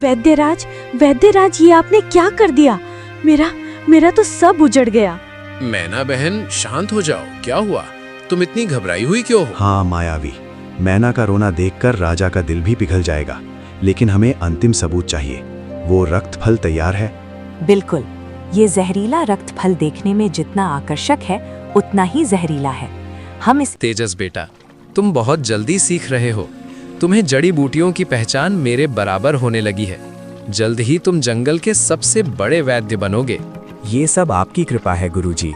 वैद्यराज, वैद्यराज, ये आपने क्या कर दिया? मेरा तो सब उजड़ गया। मैना बहन, शांत हो जाओ। क्या हुआ? तुम इतनी घबराई हुई क्यों हो? हाँ मायावी, मैना का रोना देखकर राजा का दिल भी पिघल जाएगा, लेकिन हमें अंतिम सबूत चाहिए। वो रक्त फल तैयार है? बिल्कुल, ये जहरीला रक्त फल देखने में जितना आकर्षक है उतना ही जहरीला है। हम इस तेजस बेटा, तुम बहुत जल्दी सीख रहे हो। तुम्हें जड़ी बूटियों की पहचान मेरे बराबर होने लगी है। जल्द ही तुम जंगल के सबसे बड़े वैद्य बनोगे। ये सब आपकी कृपा है गुरुजी।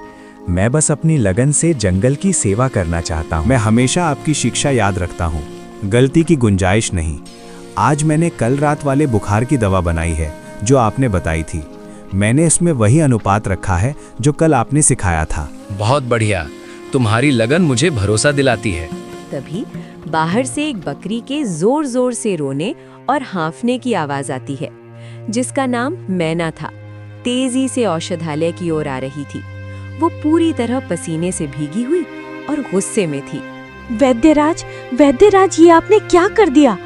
मैं बस अपनी लगन से जंगल की सेवा करना चाहता हूँ। मैं हमेशा आपकी शिक्षा याद रखता हूँ, गलती की गुंजाइश नहीं। आज मैंने कल रात वाले बुखार की दवा बनाई है जो आपने बताई थी। मैंने इसमें वही अनुपात रखा है जो कल आपने सिखाया था। बहुत बढ़िया, तुम्हारी लगन मुझे भरोसा दिलाती है। तभी बाहर से एक बकरी के जोर जोर से रोने और हाँफने की आवाज आती है, जिसका नाम मैना था। तेजी से औषधालय की ओर आ रही थी। वो पूरी तरह पसीने से भीगी हुई और गुस्से में थी। वैद्यराज, वैद्यराज, ये आपने क्या कर दिया?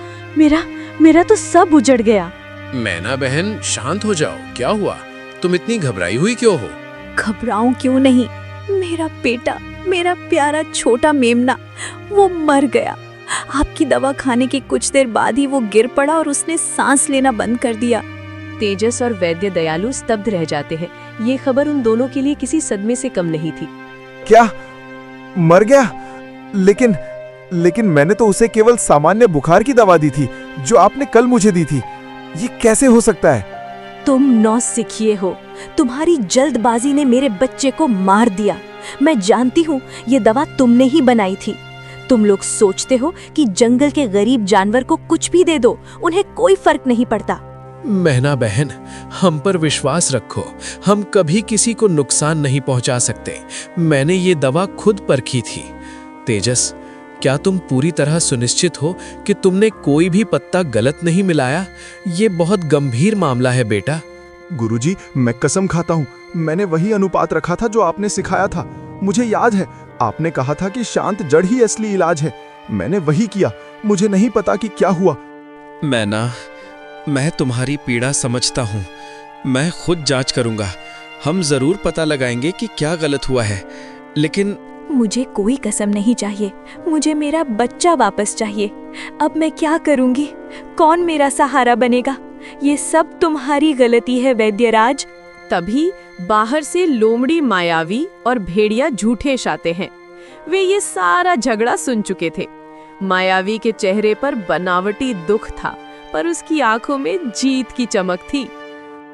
मेरा तो सब उजड़ गया। मैना बहन, शांत हो जाओ। क्या हुआ? तुम इतनी घबराई हुई क्यों हो? घबराऊं क्यों नहीं, मेरा बेटा, मेरा प्यारा छोटा मेमना, वो मर गया। आपकी दवा खाने के कुछ देर बाद ही वो गिर पड़ा और उसने सांस लेना बंद कर दिया। तेजस और वैद्य दयालु स्तब्ध रह जाते हैं। ये खबर उन दोनों के लिए किसी सदमे से कम नहीं थी। क्या? मर गया? लेकिन मैंने तो उसे केवल सामान्य बुखार की दवा दी थी जो आपने कल मुझे दी थी। ये कैसे हो सकता है? तुम नौसिखिए हो। तुम्हारी जल्दबाजी ने मेरे बच्चे को मार दिया। मैं जानती हूँ ये दवा तुमने ही बनाई थी। तुम लोग सोचते हो कि जंगल के गरीब जानवर को कुछ भी दे दो, उन्हें कोई फर्क नहीं पड़ता। मैना बहन, हम पर विश्वास रखो। हम कभी किसी को नुकसान नहीं पहुंचा सकते। मैंने ये दवा खुद परखी थी। तेजस, क्या तुम पूरी तरह सुनिश्चित हो कि तुमने कोई भी पत्ता गलत नहीं मिलाया? ये बहुत गंभीर मामला है बेटा। गुरुजी, मैं कसम खाता हूँ, मैंने वही अनुपात रखा था जो आपने सिखाया था। मुझे याद है, आपने कहा था कि शांत जड़ ही असली इलाज है। मैंने वही किया। मुझे नहीं पता कि क्या हुआ। मैं तुम्हारी पीड़ा समझता हूँ। मैं खुद जांच करूंगा। हम जरूर पता लगाएंगे कि क्या गलत हुआ है। लेकिन मुझे कोई कसम नहीं चाहिए। मुझे मेरा बच्चा वापस चाहिए। अब मैं क्या करूंगी? कौन मेरा सहारा बनेगा? ये सब तुम्हारी गलती है वैद्यराज। तभी बाहर से लोमड़ी मायावी और भेड़िया झूठेश आते हैं। वे ये सारा झगड़ा सुन चुके थे। मायावी के चेहरे पर बनावटी दुख था, पर उसकी आंखों में जीत की चमक थी।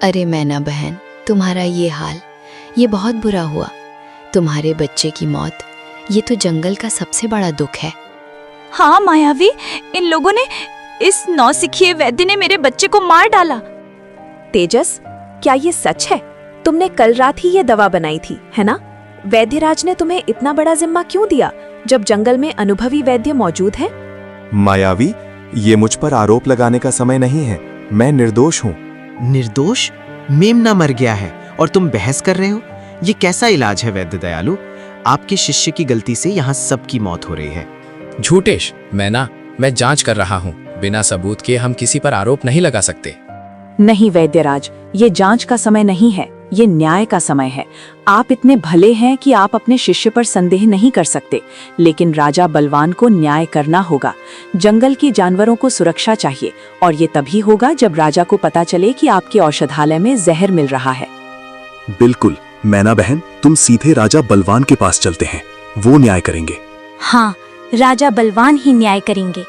अरे मैना बहन, तुम्हारा ये हाल, ये बहुत बुरा हुआ। तुम्हारे बच्चे की मौत, ये तो जंगल का सबसे बड़ा दुख है। हाँ मायावी, इन लोगों ने, इस नौसिखिए वैद्य ने मेरे बच्चे को मार डाला। तेजस, क्या ये सच है? तुमने कल रात ही ये दवा बनाई थी, है ना? वैद्यराज ने तुम्हें इतना बड़ा जिम्मा क्यों दिया जब जंगल में अनुभवी वैद्य मौजूद है? मायावी, ये मुझ पर आरोप लगाने का समय नहीं है। मैं निर्दोष हूँ। निर्दोष? मेमना मर गया है और तुम बहस कर रहे हो? ये कैसा इलाज है वैद्य दयालु? आपके शिष्य की गलती से यहाँ सबकी मौत हो रही है। झूठेश, मैं जांच कर रहा हूँ। बिना सबूत के हम किसी पर आरोप नहीं लगा सकते। नहीं वैद्यराज, ये जांच का समय नहीं है, ये न्याय का समय है। आप इतने भले हैं कि आप अपने शिष्य पर संदेह नहीं कर सकते, लेकिन राजा बलवान को न्याय करना होगा। जंगल के जानवरों को सुरक्षा चाहिए, और ये तभी होगा जब राजा को पता चले कि आपके औषधालय में जहर मिल रहा है। बिल्कुल मैना बहन, तुम सीधे राजा बलवान के पास चलते हैं। वो न्याय करेंगे। हाँ, राजा बलवान ही न्याय करेंगे।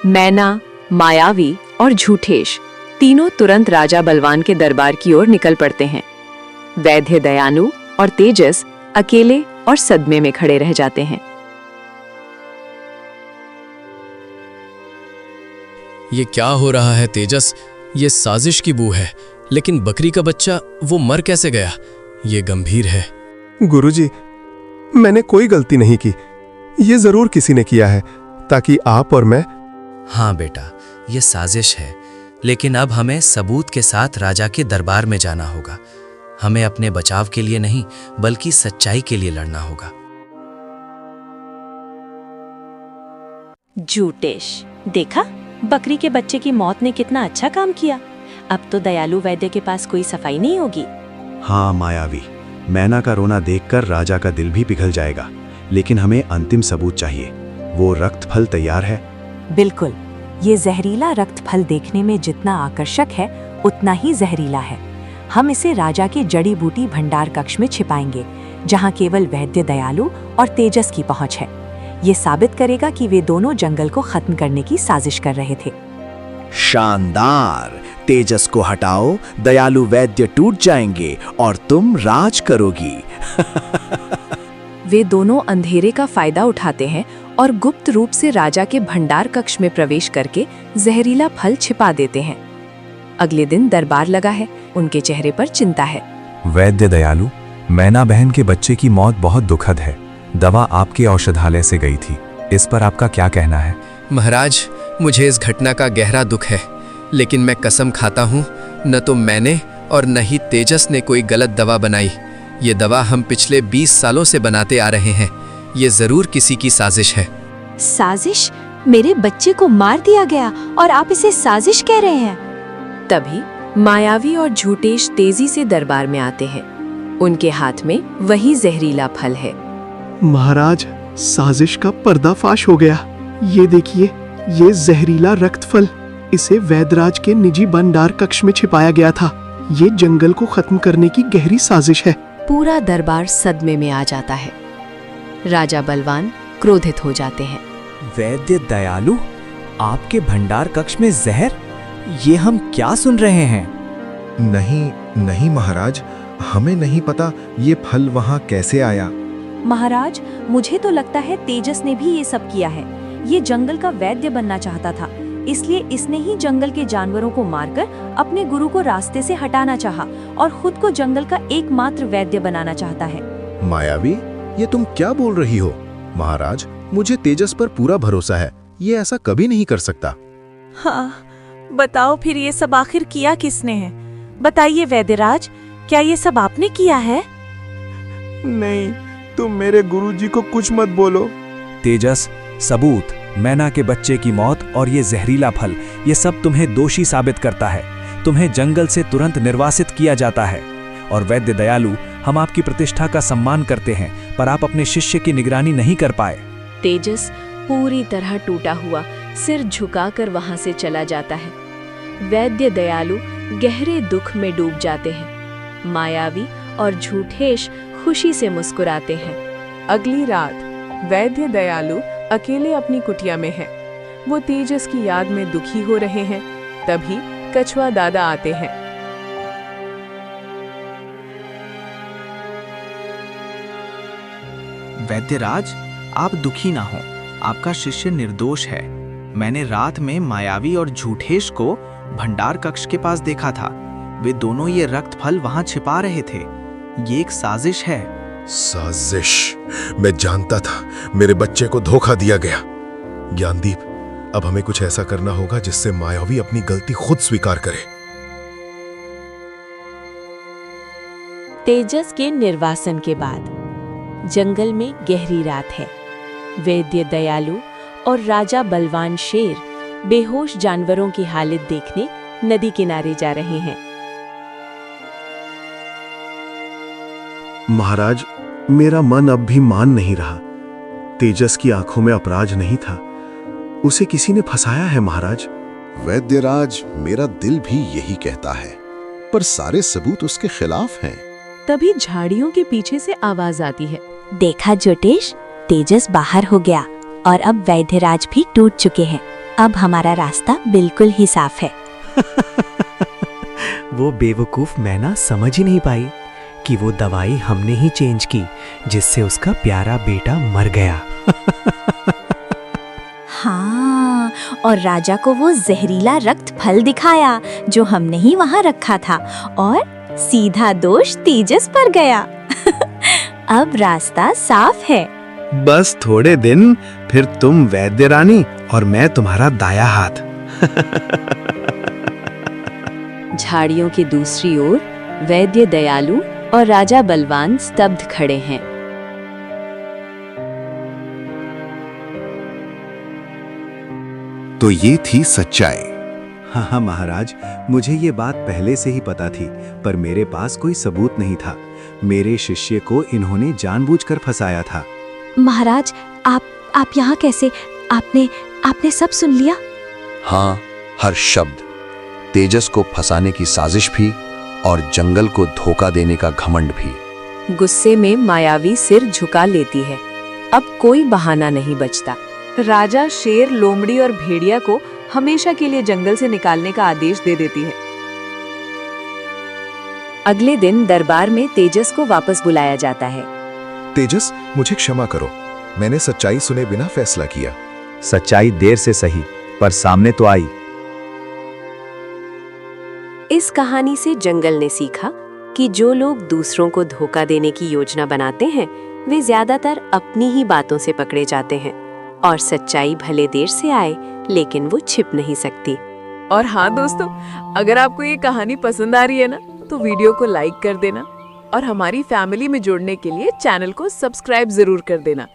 मैना, मायावी और झूठेश तीनों तुरंत राजा बलवान के दरबार की ओर निकल पड़ते हैं। वैद्य दयानु और तेजस अकेले और सदमे में खड़े रह जाते हैं। ये क्या हो रहा है तेजस? ये साजिश की बू है। लेकिन बकरी का बच्चा, वो मर कैसे गया? ये गंभीर है। गुरुजी, मैंने कोई गलती नहीं की। ये जरूर किसी ने किया है ताकि आप और मैं। हाँ बेटा, ये साजिश है, लेकिन अब हमें सबूत के साथ राजा के दरबार में जाना होगा। हमें अपने बचाव के लिए नहीं, बल्कि सच्चाई के लिए लड़ना होगा। झूठेश, देखा बकरी के बच्चे की मौत ने कितना अच्छा काम किया। अब तो दयालु वैद्य के पास कोई सफाई नहीं होगी। हाँ मायावी, मैना का रोना देखकर राजा का दिल भी पिघल जाएगा, लेकिन हमें अंतिम सबूत चाहिए। वो रक्त फल तैयार है? बिल्कुल, ये जहरीला रक्त फल देखने में जितना आकर्षक है उतना ही जहरीला है। हम इसे राजा के जड़ी बूटी भंडार कक्ष में छिपाएंगे, जहाँ केवल वैद्य दयालु और तेजस की पहुँच है। ये साबित करेगा कि वे दोनों जंगल को खत्म करने की साजिश कर रहे थे। शानदार! तेजस को हटाओ, दयालु वैद्य टूट जाएंगे और तुम राज करोगी। वे दोनों अंधेरे का फायदा उठाते हैं और गुप्त रूप से राजा के भंडार कक्ष में प्रवेश करके जहरीला फल छिपा देते हैं। अगले दिन दरबार लगा है, उनके चेहरे पर चिंता है। वैद्य दयालु, मैना बहन के बच्चे की मौत बहुत दुखद है। दवा आपके औषधालय से गई थी, इस पर आपका क्या कहना है? महाराज, मुझे इस घटना का गहरा दुख है, लेकिन मैं कसम खाता हूँ, न तो मैंने और न ही तेजस ने कोई गलत दवा बनाई। ये दवा हम पिछले 20 सालों से बनाते आ रहे हैं। ये जरूर किसी की साजिश है। साजिश? मेरे बच्चे को मार दिया गया और आप इसे साजिश कह रहे हैं? तभी मायावी और झूठेश तेजी से दरबार में आते हैं। उनके हाथ में वही जहरीला फल है। महाराज, साजिश का पर्दाफाश हो गया। ये देखिए, ये जहरीला रक्त फल, इसे वैद्यराज के निजी भंडार कक्ष में छिपाया गया था। ये जंगल को खत्म करने की गहरी साजिश है। पूरा दरबार सदमे में आ जाता है। राजा बलवान क्रोधित हो जाते हैं। वैद्य दयालु, आपके भंडार कक्ष में जहर? ये हम क्या सुन रहे हैं? नहीं नहीं महाराज, हमें नहीं पता ये फल वहाँ कैसे आया। महाराज, मुझे तो लगता है तेजस ने भी ये सब किया है। ये जंगल का वैद्य बनना चाहता था, इसलिए इसने ही जंगल के जानवरों को मारकर अपने गुरु को रास्ते से हटाना चाहा और खुद को जंगल का एकमात्र वैद्य बनाना चाहता है। मायावी, ये तुम क्या बोल रही हो? महाराज, मुझे तेजस पर पूरा भरोसा है, ये ऐसा कभी नहीं कर सकता। हाँ, बताओ फिर ये सब आखिर किया किसने है? बताइए वैद्यराज, क्या ये सब आपने किया है? नहीं, तुम मेरे गुरुजी को कुछ मत बोलो। तेजस, सबूत, मैना के बच्चे की मौत और ये जहरीला फल, ये सब तुम्हें दोषी साबित करता है। तुम्हें जंगल से तुरंत निर्वासित किया जाता है। और वैद्य दयालु, हम आपकी प्रतिष्ठा का सम्मान करते हैं, पर आप अपने शिष्य की निगरानी नहीं कर पाए। तेजस पूरी तरह टूटा हुआ सिर झुकाकर वहां से चला जाता है। वैद्य दयालु गहरे दुख में डूब जाते हैं। मायावी और झूठेश खुशी से मुस्कुराते हैं। अगली रात वैद्य दयालु अकेले अपनी कुटिया में है। वो तेजस की याद में दुखी हो रहे हैं। तभी कछुआ दादा आते हैं। वैद्यराज, आप दुखी ना हो, आपका शिष्य निर्दोष है। मैंने रात में मायावी और झूठेश को भंडार कक्ष के पास देखा था। वे दोनों ये रक्त फल वहां छिपा रहे थे। ये एक साजिश है। साजिश? मैं जानता था, मेरे बच्चे को धोखा दिया गया। ज्ञानदीप, अब हमें कुछ ऐसा करना होगा जिससे मायावी अपनी गलती खुद स्वीकार करे। तेजस के निर्वासन के बाद जंगल में गहरी रात है। वैद्य दयालु और राजा बलवान शेर बेहोश जानवरों की हालत देखने नदी किनारे जा रहे हैं। महाराज, मेरा मन अब भी मान नहीं रहा। तेजस की आंखों में अपराध नहीं था, उसे किसी ने फंसाया है महाराज। वैद्यराज, मेरा दिल भी यही कहता है, पर सारे सबूत उसके खिलाफ हैं। तभी झाड़ियों के पीछे से आवाज आती है। देखा जोटेश, तेजस बाहर हो गया और अब वैद्यराज भी टूट चुके हैं। अब हमारा रास्ता बिल्कुल ही साफ है। वो बेवकूफ मैना समझ ही नहीं पाई कि वो दवाई हमने ही चेंज की, जिससे उसका प्यारा बेटा मर गया। हाँ, और राजा को वो जहरीला रक्त फल दिखाया जो हमने ही वहाँ रखा था, और सीधा दोष तेजस पर गया। अब रास्ता साफ है। बस थोड़े दिन, फिर तुम वैद्य रानी और मैं तुम्हारा दाया हाथ। झाड़ियों की दूसरी ओर वैद्य दयालु और राजा बलवान स्तब्ध खड़े हैं। तो ये थी सच्चाई। हाँ महाराज, मुझे ये बात पहले से ही पता थी, पर मेरे पास कोई सबूत नहीं था। मेरे शिष्य को इन्होंने जानबूझकर फंसाया था। महाराज, आप यहाँ कैसे? आपने सब सुन लिया? हाँ, हर शब्द। तेजस को फंसाने की साजिश भी और जंगल को धोखा देने का घमंड भी। गुस्से में मायावी सिर झुका लेती है। अब कोई बहाना नहीं बचता। राजा शेर, लोमड़ी और भेड़िया को हमेशा के लिए जंगल से निकालने का आदेश दे देती है। अगले दिन दरबार में तेजस को वापस बुलाया जाता है। तेजस, मुझे क्षमा करो, मैंने सच्चाई सुने बिना फैसला किया। सच्चाई देर से सही, पर सामने तो आई। इस कहानी से जंगल ने सीखा कि जो लोग दूसरों को धोखा देने की योजना बनाते हैं, वे ज्यादातर अपनी ही बातों से पकड़े जाते हैं और सच्चाई भले देर से आए, लेकिन वो छिप नहीं सकती। और हाँ दोस्तों, अगर आपको ये कहानी पसंद आ रही है ना, तो वीडियो को लाइक कर देना और हमारी फैमिली में जुड़ने के लिए चैनल को सब्सक्राइब जरूर कर देना,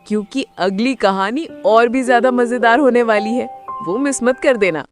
क्योंकि अगली कहानी और भी ज्यादा मजेदार होने वाली है, वो मिस मत कर देना।